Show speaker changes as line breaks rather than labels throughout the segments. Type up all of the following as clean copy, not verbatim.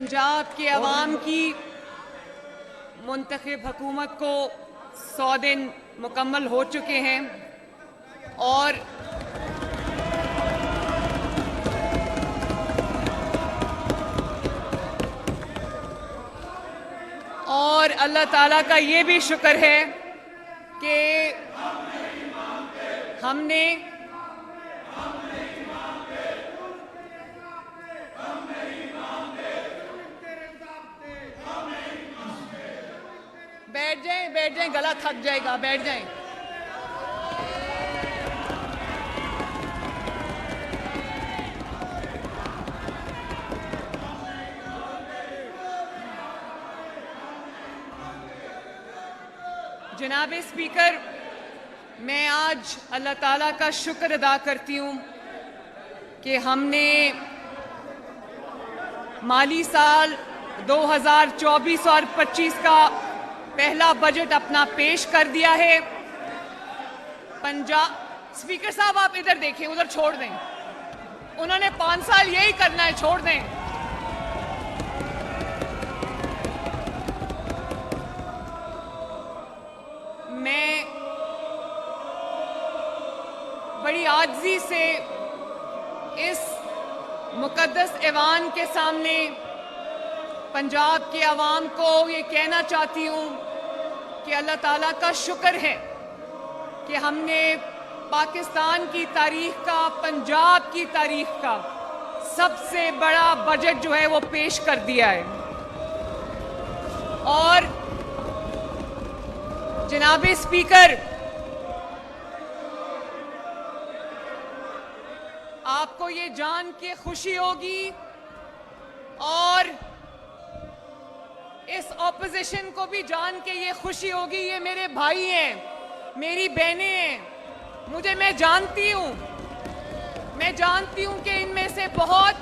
पंजाब के अवाम की मुंतखब हुकूमत को 100 दिन मुकम्मल हो चुके हैं और अल्लाह ताला का ये भी शुक्र है कि हमने बैठ जाएं, गला थक जाएगा, बैठ जाएं। जनाब स्पीकर, मैं आज अल्लाह ताला का शुक्र अदा करती हूँ कि हमने माली साल 2024 और 25 का पहला बजट अपना पेश कर दिया है। पंजाब स्पीकर साहब, आप इधर देखें, उधर छोड़ दें। उन्होंने 5 साल यही करना है, छोड़ दें। मैं बड़ी आजिज़ी से इस मुकद्दस ऐवान के सामने पंजाब के अवाम को ये कहना चाहती हूँ कि अल्लाह ताला का शुक्र है कि हमने पाकिस्तान की तारीख का, पंजाब की तारीख का सबसे बड़ा बजट जो है वो पेश कर दिया है। और जनाब स्पीकर, आपको ये जान के खुशी होगी और इस ऑपोजिशन को भी जान के ये खुशी होगी, ये मेरे भाई हैं, मेरी बहनें हैं। मैं जानती हूँ कि इनमें से बहुत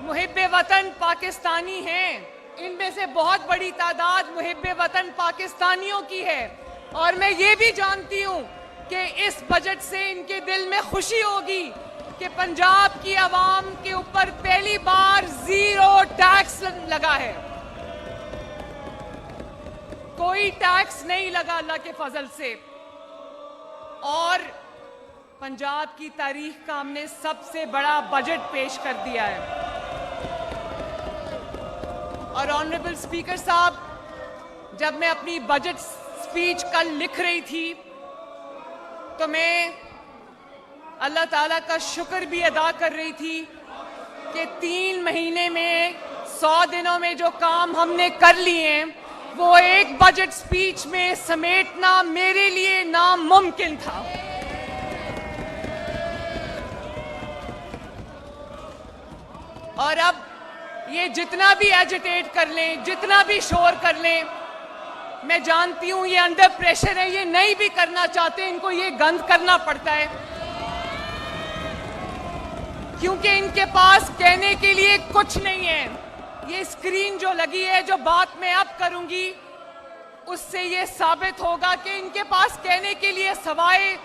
मुहिब्बे वतन पाकिस्तानी हैं। इनमें से बहुत बड़ी तादाद मुहिब्बे वतन पाकिस्तानियों की है। और मैं ये भी जानती हूँ कि इस बजट से इनके दिल में खुशी होगी कि पंजाब की आवाम के ऊपर पहली बार 0 टैक्स लगा है। कोई टैक्स नहीं लगा अल्लाह के फजल से। और पंजाब की तारीख का हमने सबसे बड़ा बजट पेश कर दिया है। और ऑनरेबल स्पीकर साहब, जब मैं अपनी बजट स्पीच कल लिख रही थी तो मैं अल्लाह ताला का शुक्र भी अदा कर रही थी कि 3 महीने में 100 दिनों में जो काम हमने कर लिए हैं वो एक बजट स्पीच में समेटना मेरे लिए नामुमकिन था। और अब ये जितना भी एजिटेट कर लें, जितना भी शोर कर लें, मैं जानती हूं ये अंडर प्रेशर है, ये नहीं भी करना चाहते, इनको ये गंद करना पड़ता है क्योंकि इनके पास कहने के लिए कुछ नहीं है। ये स्क्रीन जो लगी है, जो बात मैं अब करूंगी, उससे ये साबित होगा कि इनके पास कहने के लिए सवाए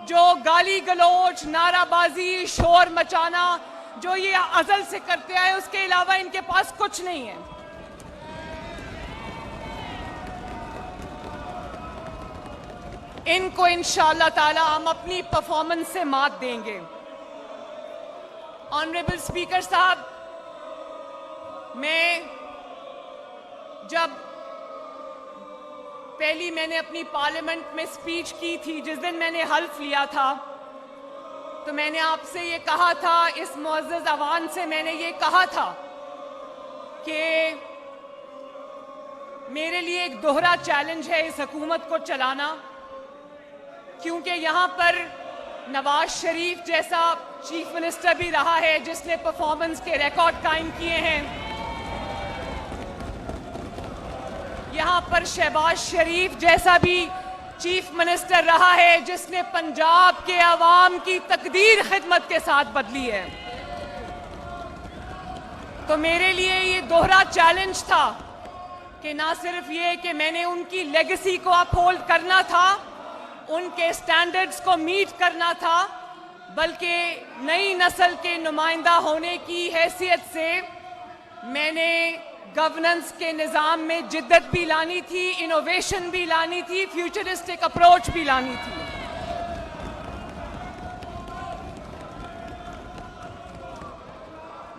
जो गाली गलौज, नाराबाजी, शोर मचाना जो ये अज़ल से करते आए, उसके अलावा इनके पास कुछ नहीं है। इनको इंशाअल्लाह ताला हम अपनी परफॉर्मेंस से मात देंगे। ऑनरेबल स्पीकर साहब, मैंने अपनी पार्लियामेंट में स्पीच की थी, जिस दिन मैंने हल्फ लिया था, तो मैंने आपसे ये कहा था, इस मुअज़्ज़ज़ अवान से मैंने ये कहा था कि मेरे लिए एक दोहरा चैलेंज है इस हुकूमत को चलाना, क्योंकि यहाँ पर नवाज शरीफ जैसा चीफ मिनिस्टर भी रहा है जिसने परफॉर्मेंस के रिकॉर्ड कायम किए हैं। यहाँ पर शहबाज शरीफ जैसा भी चीफ मिनिस्टर रहा है जिसने पंजाब के अवाम की तकदीर खिदमत के साथ बदली है। तो मेरे लिए ये दोहरा चैलेंज था कि ना सिर्फ ये कि मैंने उनकी लेगेसी को अपहोल्ड करना था, उनके स्टैंडर्ड्स को मीट करना था, बल्कि नई नस्ल के नुमाइंदा होने की हैसियत से मैंने गवर्नेंस के निज़ाम में जिद्दत भी लानी थी, इनोवेशन भी लानी थी, फ्यूचरिस्टिक अप्रोच भी लानी थी।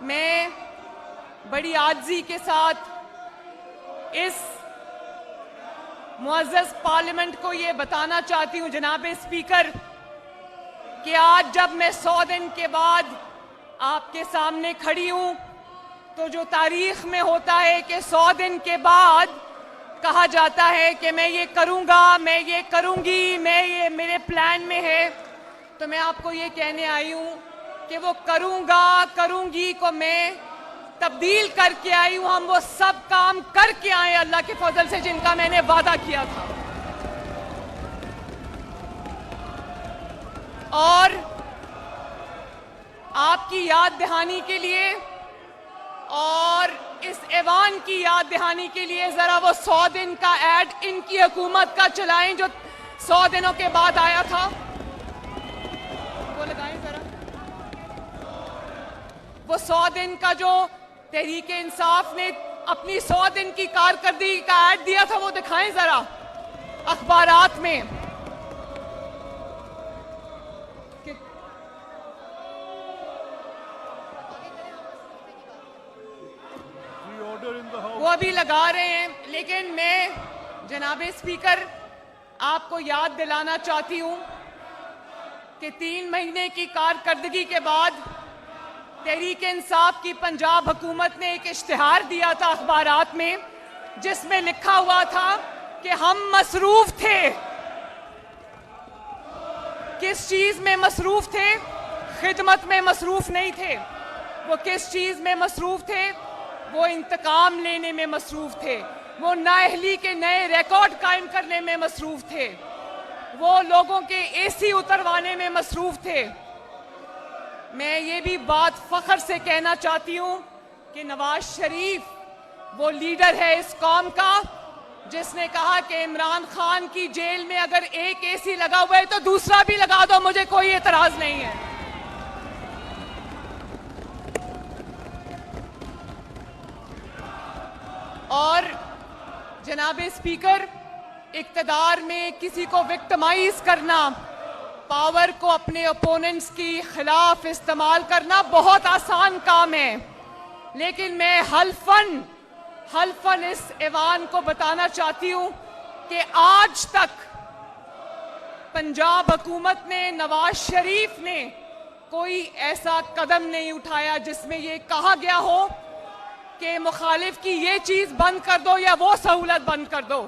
मैं बड़ी आजिज़ी के साथ इस मुअज़्ज़ज़ पार्लियामेंट को ये बताना चाहती हूँ जनाब स्पीकर कि आज जब मैं 100 दिन के बाद आपके सामने खड़ी हूँ तो जो तारीख में होता है कि 100 दिन के बाद कहा जाता है कि मैं ये करूँगा, मैं ये करूँगी, मैं ये मेरे प्लान में है, तो मैं आपको ये कहने आई हूँ कि वो करूँगा, करूँगी को मैं तब्दील करके आई हूँ। हम वो सब काम करके आए अल्लाह के फजल से जिनका मैंने वादा किया था। और आपकी याद दहानी के लिए और इस ऐवान की याद दहानी के लिए जरा वो 100 दिन का ऐड इनकी हुकूमत का चलाएं जो 100 दिनों के बाद आया था, वो लगाएं जरा। वो 100 दिन का जो तहरीके इंसाफ ने अपनी 100 दिन की कारकर्दगी का ऐड दिया था वो दिखाएं जरा अखबारात में। वो अभी लगा रहे हैं, लेकिन मैं जनाब स्पीकर आपको याद दिलाना चाहती हूं कि 3 महीने की कारकर्दगी के बाद तहरीक इंसाफ की पंजाब हुकूमत ने एक इश्तिहार दिया था अखबारात में जिसमें लिखा हुआ था कि हम मसरूफ थे। किस चीज में मसरूफ थे? खिदमत में मसरूफ नहीं थे। वो किस चीज में मसरूफ थे? वो इंतकाम लेने में मसरूफ थे। वो नाअहली के नए रिकॉर्ड कायम करने में मसरूफ थे। वो लोगों के एसी उतरवाने में मसरूफ थे। मैं ये भी बात फख्र से कहना चाहती हूँ कि नवाज शरीफ वो लीडर है इस कौम का जिसने कहा कि इमरान खान की जेल में अगर एक एसी लगा हुआ है तो दूसरा भी लगा दो, मुझे कोई एतराज नहीं है। और जनाब स्पीकर, इक्तदार में किसी को विक्टिमाइज करना, पावर को अपने ओपोनेंट्स की खिलाफ इस्तेमाल करना बहुत आसान काम है, लेकिन मैं हल्फन इस ऐवान को बताना चाहती हूं कि आज तक पंजाब हुकूमत ने, नवाज शरीफ ने कोई ऐसा कदम नहीं उठाया जिसमें यह कहा गया हो कि मुखालिफ की ये चीज बंद कर दो या वो सहूलत बंद कर दो।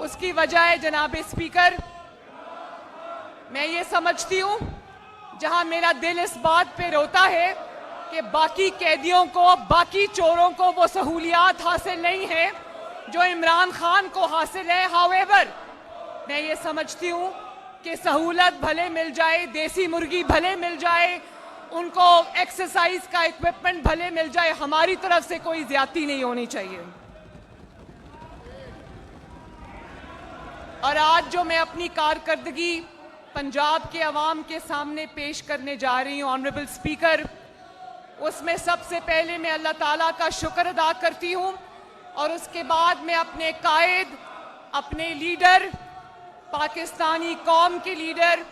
उसकी वजह जनाब स्पीकर, मैं ये समझती हूं जहां मेरा दिल इस बात पे रोता है कि बाकी कैदियों को, बाकी चोरों को वो सहूलियात हासिल नहीं है जो इमरान खान को हासिल है। हाउएवर, मैं ये समझती हूं कि सहूलत भले मिल जाए, देसी मुर्गी भले मिल जाए, उनको एक्सरसाइज का इक्विपमेंट भले मिल जाए, हमारी तरफ से कोई ज्यादती नहीं होनी चाहिए। और आज जो मैं अपनी कारकर्दगी पंजाब के अवाम के सामने पेश करने जा रही हूँ ऑनरेबल स्पीकर, उसमें सबसे पहले मैं अल्लाह ताला का शुक्र अदा करती हूँ और उसके बाद मैं अपने कायद, अपने लीडर, पाकिस्तानी कौम के लीडर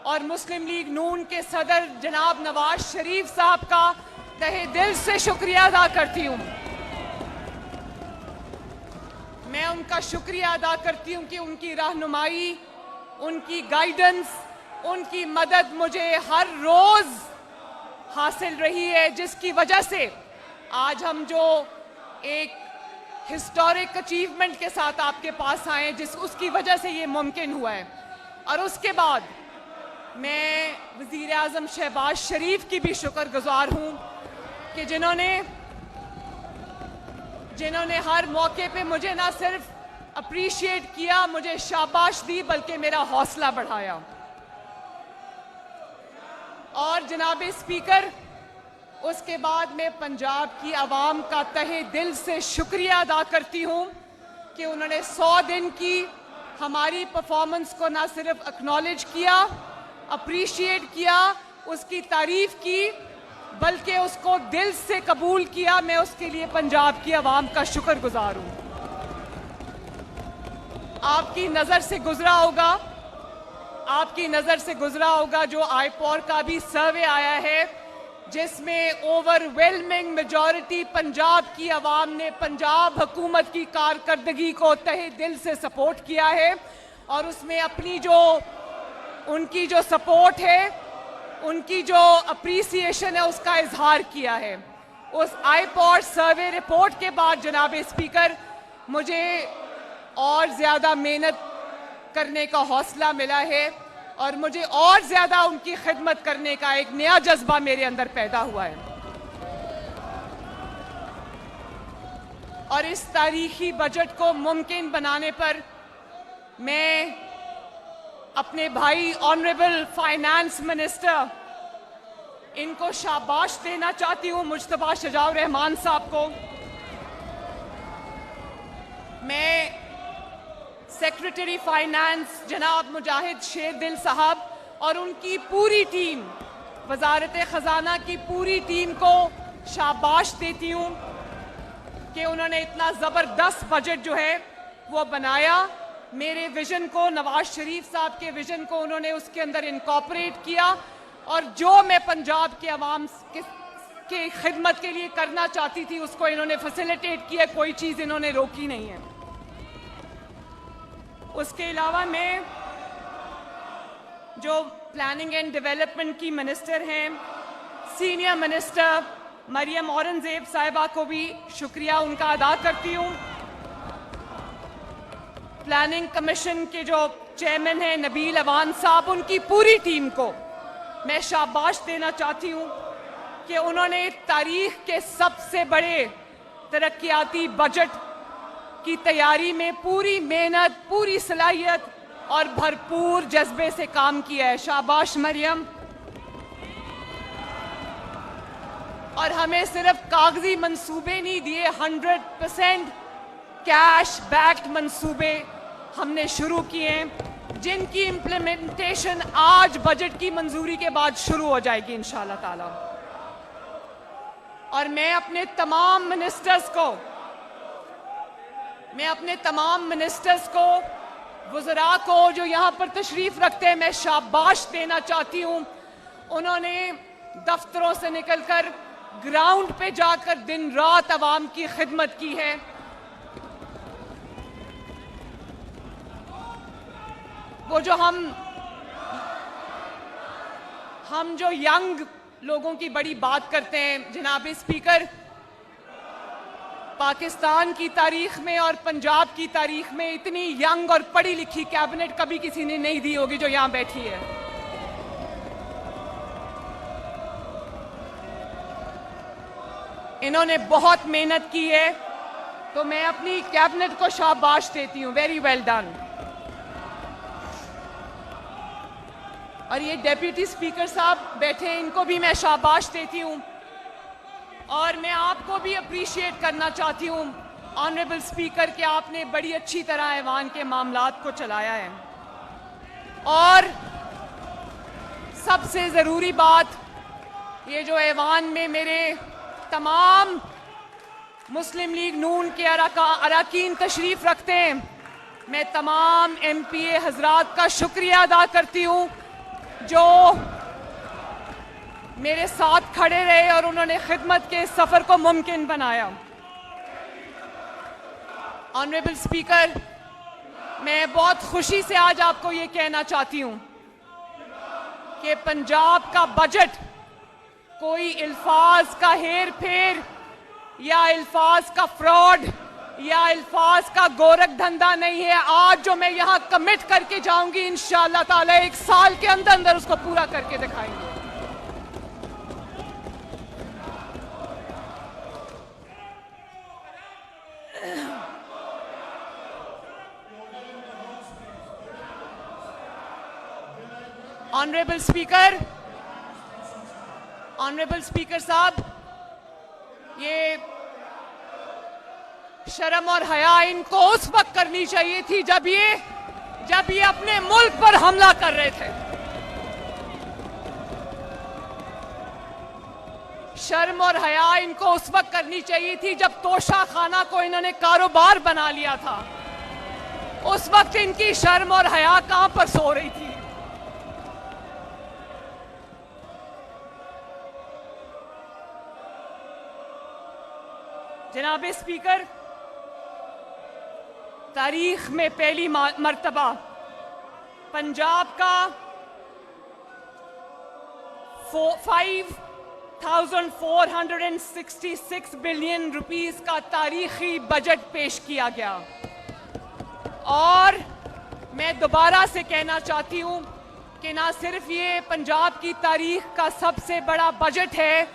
और मुस्लिम लीग नून के सदर जनाब नवाज शरीफ साहब का तहे दिल से शुक्रिया अदा करती हूँ। मैं उनका शुक्रिया अदा करती हूँ कि उनकी रहनुमाई, उनकी गाइडेंस, उनकी मदद मुझे हर रोज हासिल रही है, जिसकी वजह से आज हम जो एक हिस्टोरिक अचीवमेंट के साथ आपके पास आए, उसकी वजह से ये मुमकिन हुआ है। और उसके बाद मैं वज़ीर आज़म शहबाज शरीफ की भी शुक्रगुजार हूँ कि जिन्होंने हर मौके पे मुझे ना सिर्फ अप्रिशिएट किया, मुझे शाबाश दी, बल्कि मेरा हौसला बढ़ाया। और जनाब स्पीकर, उसके बाद मैं पंजाब की आवाम का तहे दिल से शुक्रिया अदा करती हूँ कि उन्होंने 100 दिन की हमारी परफॉर्मेंस को ना सिर्फ एक्नॉलेज किया, अप्रिशिएट किया, उसकी तारीफ की, बल्कि उसको दिल से कबूल किया। मैं उसके लिए पंजाब की आवाम का शुक्रगुजार हूं। आपकी नजर से गुजरा होगा जो आईपॉर का भी सर्वे आया है, जिसमें ओवरवेलमिंग मेजॉरिटी पंजाब की आवाम ने पंजाब हुकूमत की कारकर्दगी को तहे दिल से सपोर्ट किया है और उसमें अपनी उनकी जो सपोर्ट है, उनकी जो अप्रिसिएशन है, उसका इजहार किया है। उस आईपॉर सर्वे रिपोर्ट के बाद जनाब स्पीकर, मुझे और ज्यादा मेहनत करने का हौसला मिला है और मुझे और ज्यादा उनकी खिदमत करने का एक नया जज्बा मेरे अंदर पैदा हुआ है। और इस तारीखी बजट को मुमकिन बनाने पर मैं अपने भाई ऑनरेबल फाइनेंस मिनिस्टर, इनको शाबाश देना चाहती हूं, मुज्तबा शजाउर रहमान साहब को। मैं सेक्रेटरी फाइनेंस जनाब मुजाहिद शेरदिल साहब और उनकी पूरी टीम, वजारत खजाना की पूरी टीम को शाबाश देती हूं कि उन्होंने इतना जबरदस्त बजट जो है वो बनाया। मेरे विजन को, नवाज शरीफ साहब के विजन को उन्होंने उसके अंदर इनकॉर्पोरेट किया और जो मैं पंजाब के अवाम के खिदमत के लिए करना चाहती थी उसको इन्होंने फैसिलिटेट किया। कोई चीज इन्होंने रोकी नहीं है। उसके अलावा मैं जो प्लानिंग एंड डेवलपमेंट की मिनिस्टर हैं, सीनियर मिनिस्टर मरियम औरंगजेब साहिबा को भी शुक्रिया उनका अदा करती हूँ। प्लानिंग कमीशन के जो चेयरमैन हैं नबील अवान साहब, उनकी पूरी टीम को मैं शाबाश देना चाहती हूँ कि उन्होंने तारीख के सबसे बड़े तरक्याती बजट की तैयारी में पूरी मेहनत, पूरी सलाहियत और भरपूर जज्बे से काम किया है। शाबाश मरियम। और हमें सिर्फ कागजी मंसूबे नहीं दिए, 100% कैश बैक्ड मंसूबे हमने शुरू किए, जिनकी इंप्लीमेंटेशन आज बजट की मंजूरी के बाद शुरू हो जाएगी इंशाअल्लाह ताला। और मैं अपने तमाम मिनिस्टर्स को, वज़रा को जो यहाँ पर तशरीफ रखते हैं, मैं शाबाश देना चाहती हूँ। उन्होंने दफ्तरों से निकलकर ग्राउंड पे जाकर दिन रात आवाम की खिदमत की है। वो जो हम जो यंग लोगों की बड़ी बात करते हैं जनाब स्पीकर, पाकिस्तान की तारीख में और पंजाब की तारीख में इतनी यंग और पढ़ी लिखी कैबिनेट कभी किसी ने नहीं दी होगी जो यहां बैठी है। इन्होंने बहुत मेहनत की है, तो मैं अपनी कैबिनेट को शाबाश देती हूं। Very well done. और ये डेप्यूटी स्पीकर साहब बैठे हैं, इनको भी मैं शाबाश देती हूं। और मैं आपको भी अप्रिशिएट करना चाहती हूं ऑनरेबल स्पीकर कि आपने बड़ी अच्छी तरह ऐवान के मामलात को चलाया है। और सबसे ज़रूरी बात, ये जो ऐवान में मेरे तमाम मुस्लिम लीग नून के अरकान तशरीफ रखते हैं, मैं तमाम MPA हजरात का शुक्रिया अदा करती हूँ जो मेरे साथ खड़े रहे और उन्होंने खिदमत के सफर को मुमकिन बनाया। ऑनरेबल स्पीकर, मैं बहुत खुशी से आज आपको ये कहना चाहती हूं कि पंजाब का बजट कोई अल्फाज का हेर फेर या अल्फाज का फ्रॉड या अल्फाज का गोरख धंधा नहीं है। आज जो मैं यहां कमिट करके जाऊंगी, इंशाअल्लाह ताला 1 साल के अंदर अंदर उसको पूरा करके दिखाएंगे। ऑनरेबल स्पीकर साहब, ये शर्म और हया इनको उस वक्त करनी चाहिए थी जब ये अपने मुल्क पर हमला कर रहे थे। शर्म और हया इनको उस वक्त करनी चाहिए थी जब तोशा खाना को इन्होंने कारोबार बना लिया था। उस वक्त इनकी शर्म और हया कहां पर सो रही थी। जनाब स्पीकर, तारीख में पहली मर्तबा पंजाब का 5,466 बिलियन रुपीस का तारीखी बजट पेश किया गया। और मैं दोबारा से कहना चाहती हूं कि ना सिर्फ ये पंजाब की तारीख का सबसे बड़ा बजट है,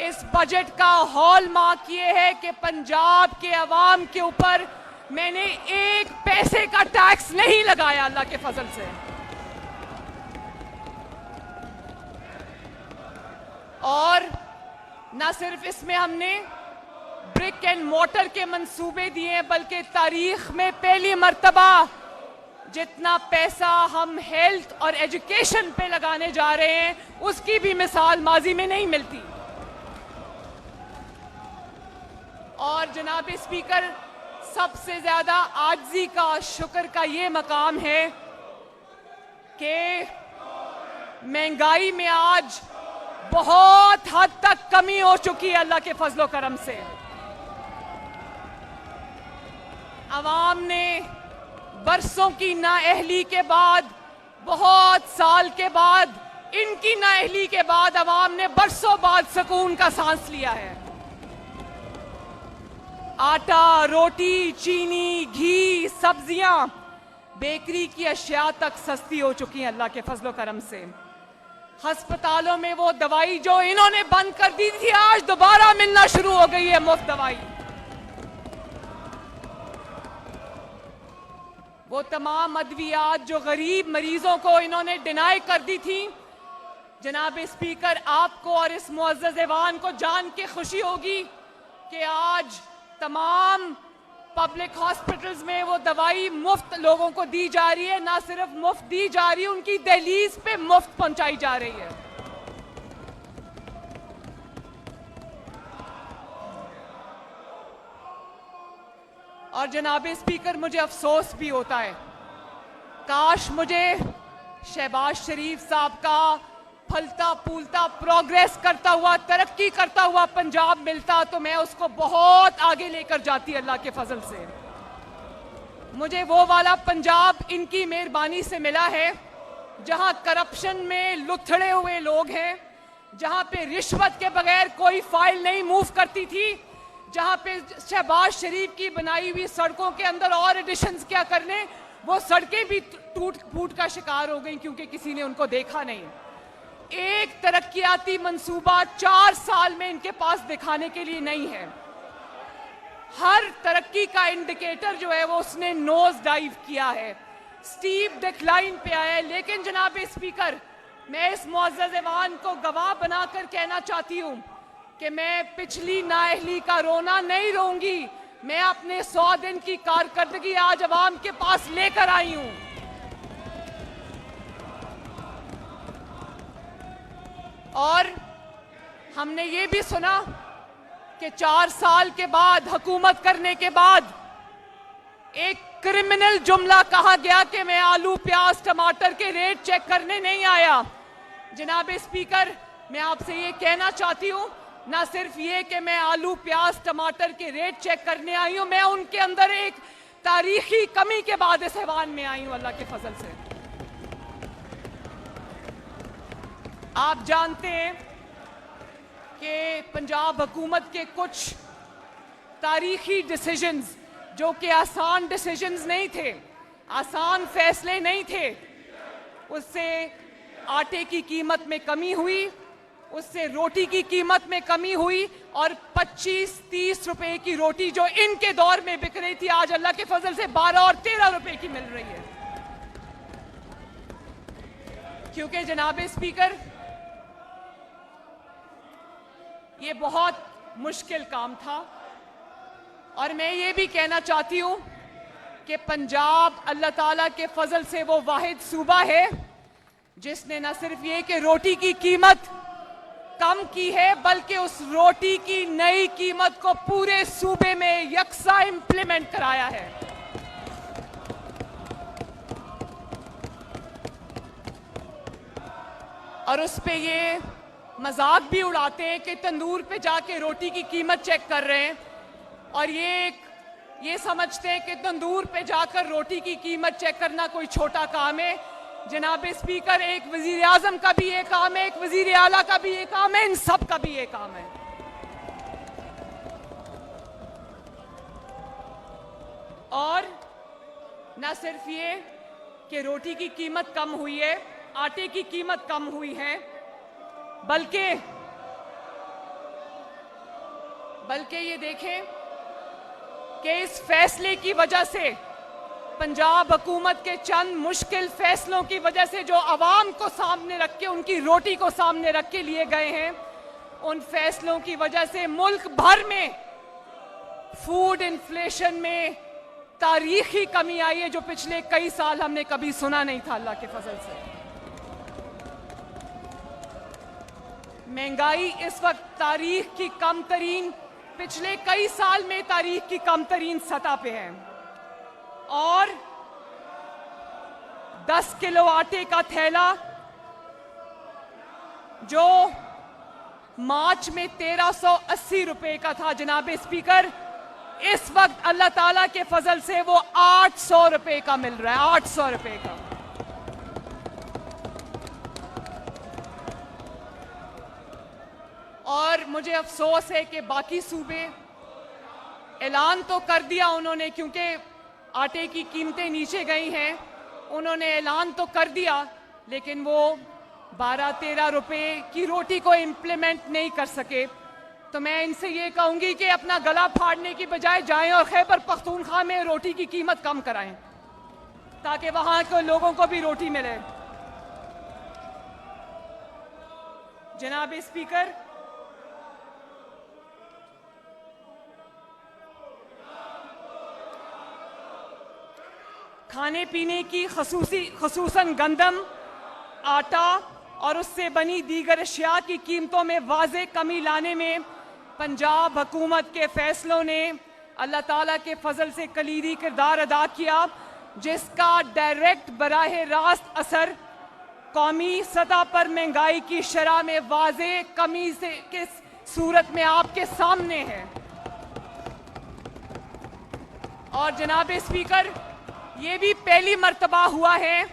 इस बजट का हॉलमार्क ये है कि पंजाब के अवाम के ऊपर मैंने एक पैसे का टैक्स नहीं लगाया अल्लाह के फजल से। और न सिर्फ इसमें हमने ब्रिक एंड मोटर के मंसूबे दिए, बल्कि तारीख में पहली मर्तबा जितना पैसा हम हेल्थ और एजुकेशन पे लगाने जा रहे हैं उसकी भी मिसाल माजी में नहीं मिलती। और जनाब स्पीकर, सबसे ज्यादा आजिज़ी का शुक्र का ये मकाम है कि महंगाई में आज बहुत हद तक कमी हो चुकी है अल्लाह के फजलो करम से। अवाम ने बरसों की नाअहली के बाद, बहुत साल के बाद, इनकी नाअहली के बाद अवाम ने बरसों बाद सुकून का सांस लिया है। आटा, रोटी, चीनी, घी, सब्जियां, बेकरी की अशिया तक सस्ती हो चुकी हैं अल्लाह के फजलो करम से। अस्पतालों में वो दवाई जो इन्होंने बंद कर दी थी आज दोबारा मिलना शुरू हो गई है, मुफ्त दवाई। वो तमाम अद्वियात जो गरीब मरीजों को इन्होंने डिनाई कर दी थी। जनाब स्पीकर, आपको और इस मुअज़्ज़ज़ ऐवान को जान के खुशी होगी कि आज तमाम पब्लिक हॉस्पिटल्स में वो दवाई मुफ्त लोगों को दी जा रही है। ना सिर्फ मुफ्त दी जा रही है, उनकी दहलीज पे मुफ्त पहुंचाई जा रही है। और जनाब स्पीकर, मुझे अफसोस भी होता है, काश मुझे शहबाज शरीफ साहब का फलता फूलता प्रोग्रेस करता हुआ, तरक्की करता हुआ पंजाब मिलता तो मैं उसको बहुत आगे लेकर जाती अल्लाह के फजल से। मुझे वो वाला पंजाब इनकी मेहरबानी से मिला है जहां करप्शन में लुथड़े हुए लोग हैं, जहां पे रिश्वत के बगैर कोई फाइल नहीं मूव करती थी, जहां पे शहबाज शरीफ की बनाई हुई सड़कों के अंदर और एडिशंस क्या करने, वो सड़कें भी टूट फूट का शिकार हो गई क्योंकि किसी ने उनको देखा नहीं। एक तरक्याती मंसूबा 4 साल में इनके पास दिखाने के लिए नहीं है। हर तरक्की का इंडिकेटर जो है वो उसने नोज डाइव किया है, स्टीप डिक्लाइन पे आया है। लेकिन जनाब स्पीकर, मैं इस मुअज़्ज़ज़ ऐवान को गवाह बनाकर कहना चाहती हूं कि मैं पिछली नाअहली का रोना नहीं रोऊंगी। मैं अपने 100 दिन की कारकर्दगी आज अवाम के पास लेकर आई हूं। और हमने ये भी सुना कि 4 साल के बाद, हुकूमत करने के बाद, एक क्रिमिनल जुमला कहा गया कि मैं आलू, प्याज, टमाटर के रेट चेक करने नहीं आया। जनाब स्पीकर, मैं आपसे ये कहना चाहती हूँ, ना सिर्फ ये कि मैं आलू, प्याज, टमाटर के रेट चेक करने आई हूँ, मैं उनके अंदर एक तारीखी कमी के बाद इस ऐवान में आई हूँ अल्लाह के फजल से। आप जानते हैं कि पंजाब हुकूमत के कुछ तारीखी डिसीजंस जो कि आसान डिसीजंस नहीं थे, आसान फैसले नहीं थे, उससे आटे की कीमत में कमी हुई, उससे रोटी की कीमत में कमी हुई और 25-30 रुपए की रोटी जो इनके दौर में बिक रही थी आज अल्लाह के फजल से 12 और 13 रुपए की मिल रही है। क्योंकि जनाब स्पीकर, ये बहुत मुश्किल काम था और मैं ये भी कहना चाहती हूं कि पंजाब अल्लाह ताला के फजल से वो वाहिद सूबा है जिसने न सिर्फ ये कि रोटी की कीमत कम की है, बल्कि उस रोटी की नई कीमत को पूरे सूबे में यकसा इंप्लीमेंट कराया है। और उस पे ये मजाक भी उड़ाते हैं कि तंदूर पे जाके रोटी की कीमत चेक कर रहे हैं, और ये समझते हैं कि तंदूर पे जाकर रोटी की कीमत चेक करना कोई छोटा काम है। जनाब स्पीकर, एक वजीर आजम का भी ये काम है, एक वजीर आला का भी ये काम है, इन सब का भी ये काम है। और न सिर्फ ये कि रोटी की कीमत कम हुई है, आटे की कीमत कम हुई है, बल्कि ये देखें कि इस फैसले की वजह से, पंजाब हुकूमत के चंद मुश्किल फैसलों की वजह से जो आवाम को सामने रख के, उनकी रोटी को सामने रख के लिए गए हैं, उन फैसलों की वजह से मुल्क भर में फूड इन्फ्लेशन में तारीखी कमी आई है, जो पिछले कई साल हमने कभी सुना नहीं था। अल्लाह के फजल से महंगाई इस वक्त तारीख की कम तरीन, पिछले कई साल में तारीख की कम तरीन सतह पे है। और 10 किलो आटे का थैला जो मार्च में 1380 रुपए का था, जनाब स्पीकर, इस वक्त अल्लाह ताला के फजल से वो 800 रुपए का मिल रहा है, 800 रुपए का। और मुझे अफसोस है कि बाकी सूबे, ऐलान तो कर दिया उन्होंने, क्योंकि आटे की कीमतें नीचे गई हैं, उन्होंने ऐलान तो कर दिया, लेकिन वो 12-13 रुपए की रोटी को इम्प्लीमेंट नहीं कर सके। तो मैं इनसे ये कहूंगी कि अपना गला फाड़ने की बजाय जाएं और खैबर पख्तूनख्वा में रोटी की कीमत कम कराएं, ताकि वहां के लोगों को भी रोटी मिले। जनाब स्पीकर, खाने पीने की खसूसन गंदम, आटा और उससे बनी दीगर अशिया की कीमतों में वाज़े कमी लाने में पंजाब हुकूमत के फैसलों ने अल्लाह ताला के फजल से कलीदी किरदार अदा किया, जिसका डायरेक्ट बराह रास्त असर कौमी सतह पर महंगाई की शरह में वाज़े कमी से के सूरत में आपके सामने है। और जनाब स्पीकर, ये भी पहली मर्तबा हुआ है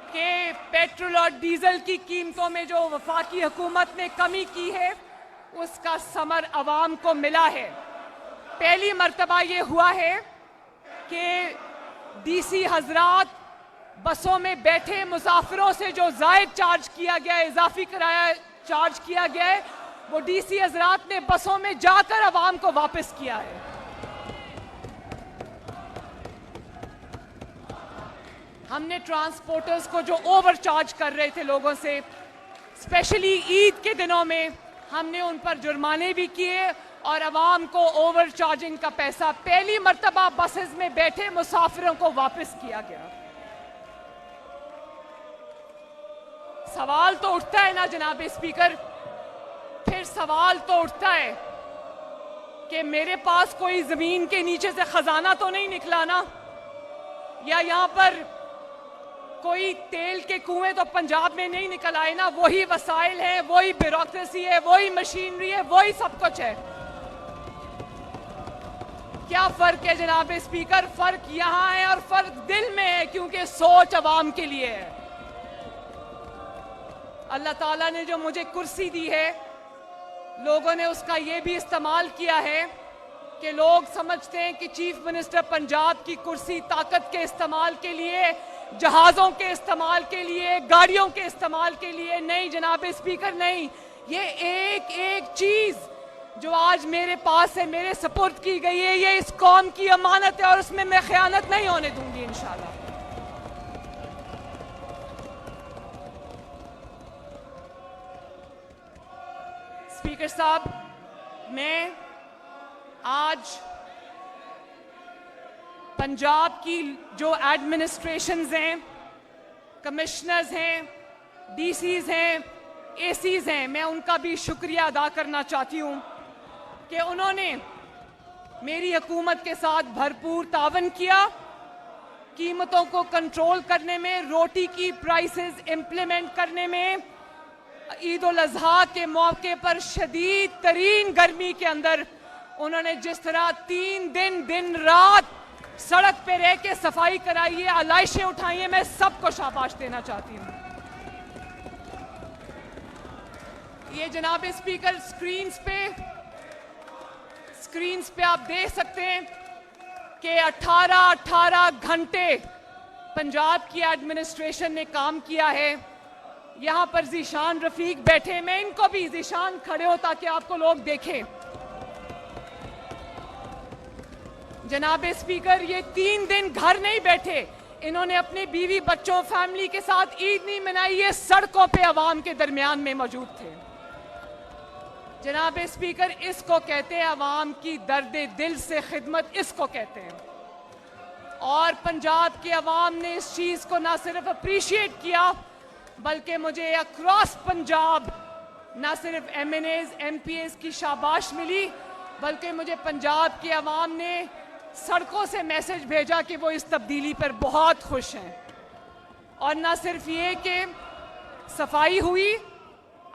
कि पेट्रोल और डीजल की कीमतों में जो वफाकी हुकूमत ने कमी की है, उसका समर अवाम को मिला है। पहली मर्तबा ये हुआ है कि डीसी हजरात बसों में बैठे मुसाफिरों से जो जायद चार्ज किया गया है, इजाफी किराया चार्ज किया गया है, वो डीसी हजरात ने बसों में जाकर अवाम को वापस किया है। हमने ट्रांसपोर्टर्स को जो ओवर चार्ज कर रहे थे लोगों से, स्पेशली ईद के दिनों में, हमने उन पर जुर्माने भी किए और अवाम को ओवर चार्जिंग का पैसा पहली मर्तबा बसेस में बैठे मुसाफिरों को वापस किया गया। सवाल तो उठता है ना जनाब स्पीकर, फिर सवाल तो उठता है कि मेरे पास कोई जमीन के नीचे से खजाना तो नहीं निकला ना, या यहाँ पर कोई तेल के कुएं तो पंजाब में नहीं निकल आए ना। वही वसाइल है, वही ब्यूरोक्रेसी है, वही मशीनरी है, वही सब कुछ है। क्या फर्क है जनाब स्पीकर? फर्क यहाँ है और फर्क दिल में है, क्योंकि सोच अवाम के लिए है। अल्लाह ताला ने जो मुझे कुर्सी दी है, लोगों ने उसका ये भी इस्तेमाल किया है कि लोग समझते हैं कि चीफ मिनिस्टर पंजाब की कुर्सी ताकत के इस्तेमाल के लिए, जहाजों के इस्तेमाल के लिए, गाड़ियों के इस्तेमाल के लिए नहीं जनाब स्पीकर, नहीं। ये एक एक चीज जो आज मेरे पास है, मेरे सपुर्द की गई है, ये इस कौम की अमानत है और उसमें मैं खयानत नहीं होने दूंगी इंशाल्लाह। स्पीकर साहब, मैं आज पंजाब की जो एडमिनिस्ट्रेशंस हैं, कमिश्नर्स हैं, डीसीज हैं, एसीज हैं, मैं उनका भी शुक्रिया अदा करना चाहती हूँ कि उन्होंने मेरी हुकूमत के साथ भरपूर तावन किया, कीमतों को कंट्रोल करने में, रोटी की प्राइसेस इंप्लीमेंट करने में, ईद उल अजहा के मौके पर शदीद तरीन गर्मी के अंदर उन्होंने जिस तरह 3 दिन दिन रात सड़क पे रह के सफाई कराई है, आलाइशें उठाई हैं, मैं सबको शाबाश देना चाहती हूँ। ये जनाब स्पीकर स्क्रीन्स पे आप देख सकते हैं कि 18 घंटे पंजाब की एडमिनिस्ट्रेशन ने काम किया है। यहां पर ज़ीशान रफीक बैठे, मैं इनको भी, ज़ीशान खड़े हो ताकि आपको लोग देखें। जनाब स्पीकर, ये 3 दिन घर नहीं बैठे, इन्होंने अपने बीवी बच्चों फैमिली के साथ ईद नहीं मनाई, ये सड़कों पे अवाम के दरमियान में मौजूद थे। जनाब स्पीकर, इसको कहते हैं अवाम की दर्द दिल से खिदमत, इसको कहते हैं। और पंजाब के अवाम ने इस चीज को ना सिर्फ अप्रिशिएट किया, बल्कि मुझे अक्रॉस पंजाब ना सिर्फ MNAs MPAs की शाबाश मिली, बल्कि मुझे पंजाब के अवाम ने सड़कों से मैसेज भेजा कि वो इस तब्दीली पर बहुत खुश हैं। और ना सिर्फ ये कि सफाई हुई,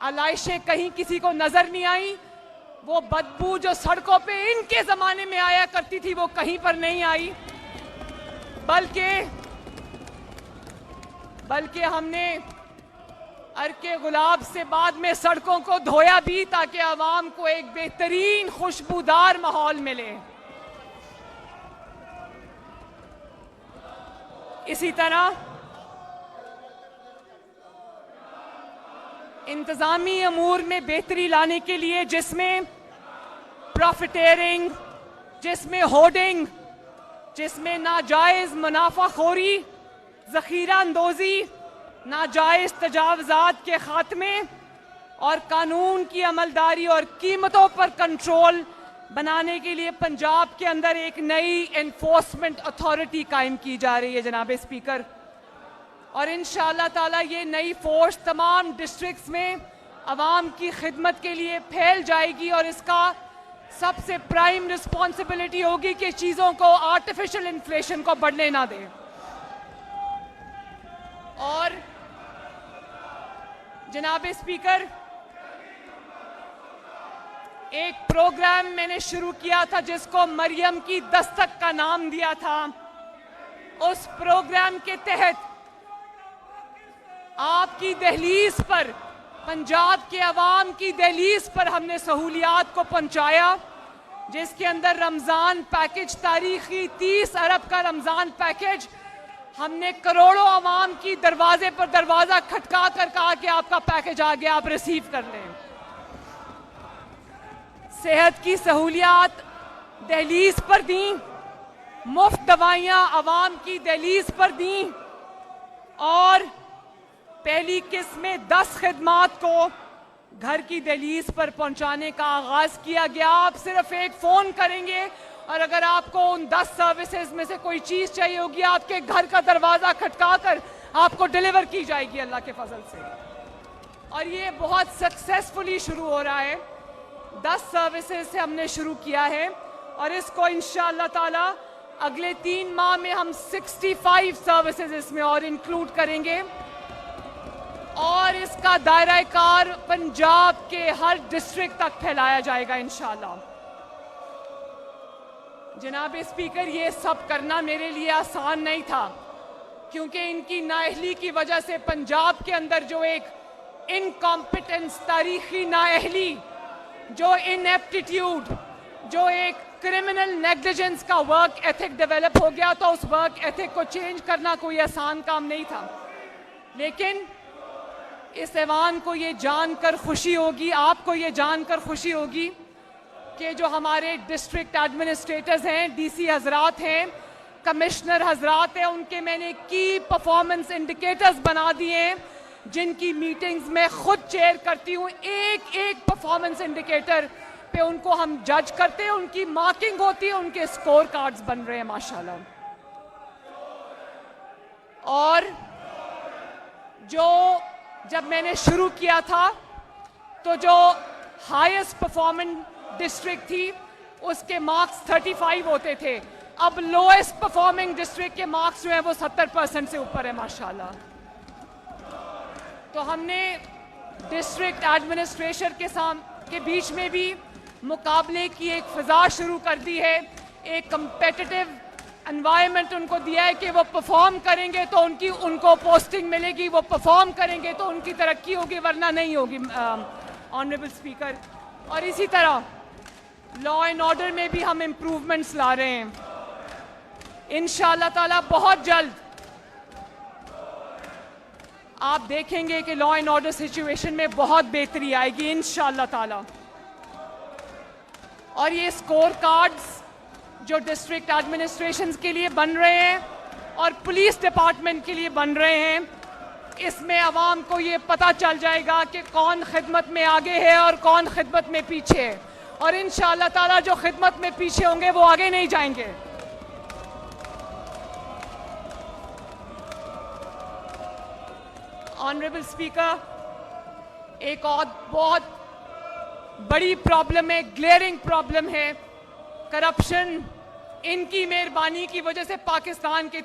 आलाइशें कहीं किसी को नजर नहीं आई, वो बदबू जो सड़कों पे इनके जमाने में आया करती थी वो कहीं पर नहीं आई, बल्कि हमने अर्के गुलाब से बाद में सड़कों को धोया भी ताकि आवाम को एक बेहतरीन खुशबूदार माहौल मिले। इसी तरह इंतजामी अमूर में बेहतरी लाने के लिए, जिसमें प्रॉफिटेयरिंग, जिसमें होर्डिंग, जिसमें नाजायज मुनाफाखोरी, जखीरा अंदोजी, नाजायज तजावजात के खात्मे और कानून की अमलदारी और कीमतों पर कंट्रोल बनाने के लिए पंजाब के अंदर एक नई एनफोर्समेंट अथॉरिटी कायम की जा रही है जनाब स्पीकर। और इंशाअल्लाह ताला ये नई फोर्स तमाम डिस्ट्रिक्ट्स में अवाम की खिदमत के लिए फैल जाएगी और इसका सबसे प्राइम रिस्पॉन्सिबिलिटी होगी कि चीज़ों को, आर्टिफिशियल इन्फ्लेशन को बढ़ने ना दें। और जनाब स्पीकर, एक प्रोग्राम मैंने शुरू किया था जिसको मरियम की दस्तक का नाम दिया था। उस प्रोग्राम के तहत आपकी दहलीज पर, पंजाब के अवाम की दहलीज पर हमने सहूलियात को पहुंचाया, जिसके अंदर रमजान पैकेज, तारीखी 30 अरब का रमजान पैकेज, हमने करोड़ों अवाम की दरवाजे पर दरवाजा खटका कर कहा कि आपका पैकेज आ गया, आप रिसीव कर लें। सेहत की सहूलियात दहलीज पर दी, मुफ्त दवाइयां अवाम की दहलीज पर दी और पहली किस्त में 10 खिदमात को घर की दहलीज पर पहुंचाने का आगाज किया गया। आप सिर्फ एक फोन करेंगे और अगर आपको उन 10 सर्विसेज में से कोई चीज चाहिए होगी, आपके घर का दरवाजा खटकाकर आपको डिलीवर की जाएगी अल्लाह के फजल से। और ये बहुत सक्सेसफुली शुरू हो रहा है। 10 सर्विसेज से हमने शुरू किया है और इसको इंशाअल्लाह ताला अगले 3 माह में हम 65 सर्विसेज इसमें और इंक्लूड करेंगे और इसका दायरा कार पंजाब के हर डिस्ट्रिक्ट तक फैलाया जाएगा इंशाअल्लाह। जनाब स्पीकर, ये सब करना मेरे लिए आसान नहीं था, क्योंकि इनकी नाअहली की वजह से पंजाब के अंदर जो एक इनकॉम्पिटेंस, तारीखी नाअहली, जो इनएप्टीट्यूड, जो एक क्रिमिनल नेग्लिजेंस का वर्क एथिक डेवलप हो गया, तो उस वर्क एथिक को चेंज करना कोई आसान काम नहीं था। लेकिन इस ऐवान को ये जानकर खुशी होगी, आपको ये जानकर खुशी होगी कि जो हमारे डिस्ट्रिक्ट एडमिनिस्ट्रेटर्स हैं, DC हजरात हैं, कमिश्नर हजरात हैं, उनके मैंने की परफॉर्मेंस इंडिकेटर्स बना दिए हैं, जिनकी मीटिंग्स में खुद चेयर करती हूँ। एक एक परफॉर्मेंस इंडिकेटर पे उनको हम जज करते हैं, उनकी मार्किंग होती है, उनके स्कोर कार्ड्स बन रहे हैं माशाल्लाह। और जो जब मैंने शुरू किया था तो जो हाईएस्ट परफॉर्मिंग डिस्ट्रिक्ट थी उसके मार्क्स 35 होते थे, अब लोएस्ट परफॉर्मिंग डिस्ट्रिक्ट के मार्क्स जो है वो 70% से ऊपर है माशाल्लाह। तो हमने डिस्ट्रिक्ट एडमिनिस्ट्रेशन के बीच में भी मुकाबले की एक फिजा शुरू कर दी है, एक कंपेटिटिव एनवायरनमेंट उनको दिया है कि वो परफॉर्म करेंगे तो उनको पोस्टिंग मिलेगी, वो परफॉर्म करेंगे तो उनकी तरक्की होगी, वरना नहीं होगी ऑनरेबल स्पीकर। और इसी तरह लॉ एंड ऑर्डर में भी हम इम्प्रूवमेंट्स ला रहे हैं। इंशाअल्लाह ताला बहुत जल्द आप देखेंगे कि लॉ एंड ऑर्डर सिचुएशन में बहुत बेहतरी आएगी इंशाअल्लाह ताला। और ये स्कोर कार्ड्स जो डिस्ट्रिक्ट एडमिनिस्ट्रेशंस के लिए बन रहे हैं और पुलिस डिपार्टमेंट के लिए बन रहे हैं, इसमें आवाम को ये पता चल जाएगा कि कौन खिदमत में आगे है और कौन खिदमत में पीछे है। और इंशाअल्लाह ताला जो खिदमत में पीछे होंगे वो आगे नहीं जाएंगे। ऑनरेबल स्पीकर, एक और बहुत बड़ी प्रॉब्लम है, ग्लेयरिंग प्रॉब्लम है करप्शन। इनकी मेहरबानी की वजह से पाकिस्तान के